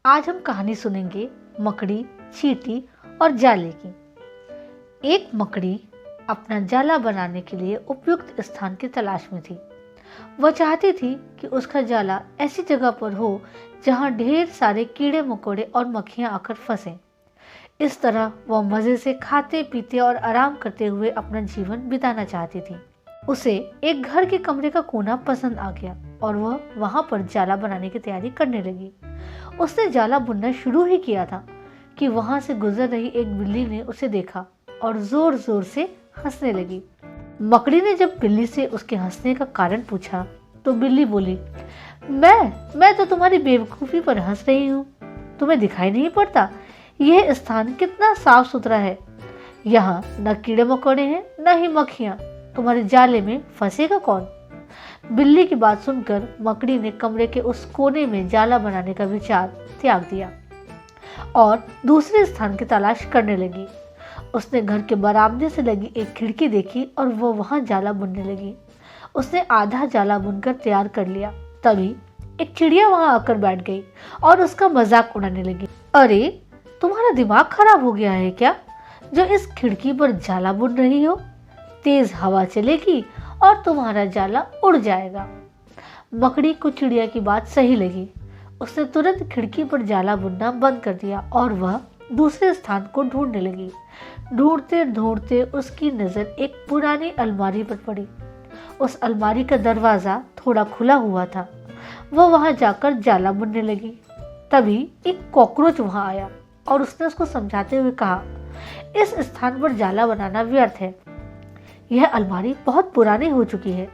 आज हम कहानी सुनेंगे मकड़ी, चींटी और जाले की। एक मकड़ी अपना जाला बनाने के लिए उपयुक्त स्थान की तलाश में थी। वह चाहती थी कि उसका जाला ऐसी जगह पर हो जहां ढेर सारे कीड़े मकोड़े और मक्खियां आकर फंसें। इस तरह वह मजे से खाते पीते और आराम करते हुए अपना जीवन बिताना चाहती थी। उसे एक घर के कमरे का कोना पसंद आ गया और वह वहां पर जाला बनाने की तैयारी करने लगी। उसने जाला बुनना शुरू ही किया था कि वहां से गुजर रही एक बिल्ली ने उसे देखा और जोर जोर से हंसने लगी। मकड़ी ने जब बिल्ली से उसके हंसने का कारण पूछा तो बिल्ली बोली, मैं तो तुम्हारी बेवकूफी पर हंस रही हूँ। तुम्हें दिखाई नहीं पड़ता यह स्थान कितना साफ सुथरा है। यहाँ न कीड़े मकोड़े हैं न ही मक्खियाँ। तुम्हारे जाले में फंसेगा कौन? बिल्ली की बात सुनकर मकड़ी ने कमरे के उस कोने में जाला बनाने का विचार त्याग दिया और दूसरे स्थान की तलाश करने लगी। उसने घर के बरामदे से लगी एक खिड़की देखी और वो वहां जाला बुनने लगी। उसने आधा जाला बुनकर तैयार कर लिया। तभी एक चिड़िया वहां आकर बैठ गई और उसका मजाक उड़ाने लगी। अरे, तुम्हारा दिमाग खराब हो गया है क्या, जो इस खिड़की पर जाला बुन रही हो? तेज हवा चलेगी और तुम्हारा जाला उड़ जाएगा। मकड़ी को चिड़िया की बात सही लगी। उसने तुरंत खिड़की पर जाला बुनना बंद कर दिया और वह दूसरे स्थान को ढूंढने लगी। ढूंढते ढूंढते उसकी नजर एक पुरानी अलमारी पर पड़ी। उस अलमारी का दरवाजा थोड़ा खुला हुआ था। वह वहां जाकर जाला बुनने लगी। तभी एक कॉकरोच वहां आया और उसने उसको समझाते हुए कहा, इस स्थान पर जाला बनाना व्यर्थ है। यह अलमारी बहुत पुरानी हो चुकी है।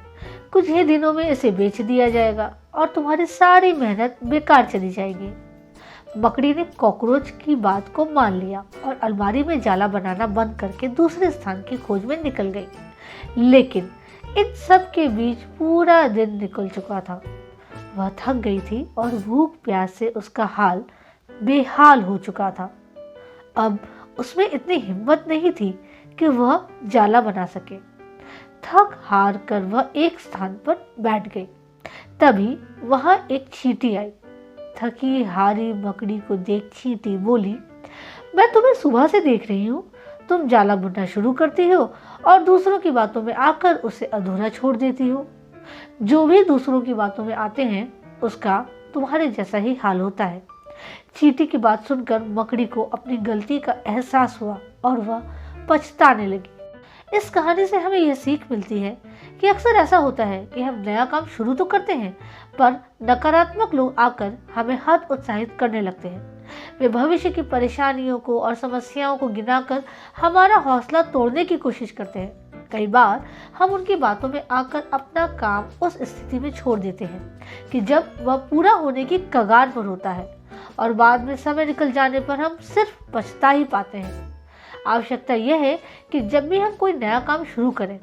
कुछ ही दिनों में इसे बेच दिया जाएगा और तुम्हारी सारी मेहनत बेकार चली जाएगी। मकड़ी ने कॉकरोच की बात को मान लिया और अलमारी में जाला बनाना बंद करके दूसरे स्थान की खोज में निकल गई। लेकिन इन सब के बीच पूरा दिन निकल चुका था। वह थक गई थी और भूख प्यास से उसका हाल बेहाल हो चुका था। अब उसमें इतनी हिम्मत नहीं थी कि वह जाला बना सके। थक हार कर वह एक स्थान पर बैठ गई। तभी वहां एक चींटी आई। थकी हारी मकड़ी को देख चींटी बोली, मैं तुम्हें सुबह से देख रही हूँ। तुम जाला बुनना शुरू करती हो और दूसरों की बातों में आकर उसे अधूरा छोड़ देती हो। जो भी दूसरों की बातों में आते हैं उसका तुम्हारे जैसा ही हाल होता है। चींटी की बात सुनकर मकड़ी को अपनी गलती का एहसास हुआ और वह पछताने लगी। इस कहानी से हमें यह सीख मिलती है कि अक्सर ऐसा होता है कि हम नया काम शुरू तो करते हैं पर नकारात्मक लोग आकर हमें हद उत्साहित करने लगते हैं। वे भविष्य की परेशानियों को और समस्याओं को गिनाकर हमारा हौसला तोड़ने की कोशिश करते हैं। कई बार हम उनकी बातों में आकर अपना काम उस स्थिति में छोड़ देते हैं कि जब वह पूरा होने की कगार पर होता है और बाद में समय निकल जाने पर हम सिर्फ पछता ही पाते हैं। आवश्यकता यह है कि जब भी हम कोई नया काम शुरू करें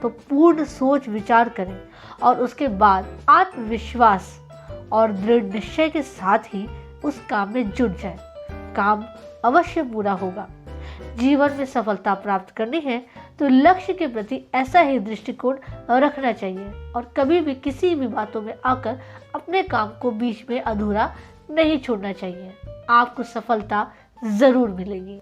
तो पूर्ण सोच विचार करें और उसके बाद आत्मविश्वास और दृढ़ निश्चय के साथ ही उस काम में जुट जाएं। काम अवश्य पूरा होगा। जीवन में सफलता प्राप्त करनी है तो लक्ष्य के प्रति ऐसा ही दृष्टिकोण रखना चाहिए और कभी भी किसी भी बातों में आकर अपने काम को बीच में अधूरा नहीं छोड़ना चाहिए। आपको सफलता जरूर मिलेगी।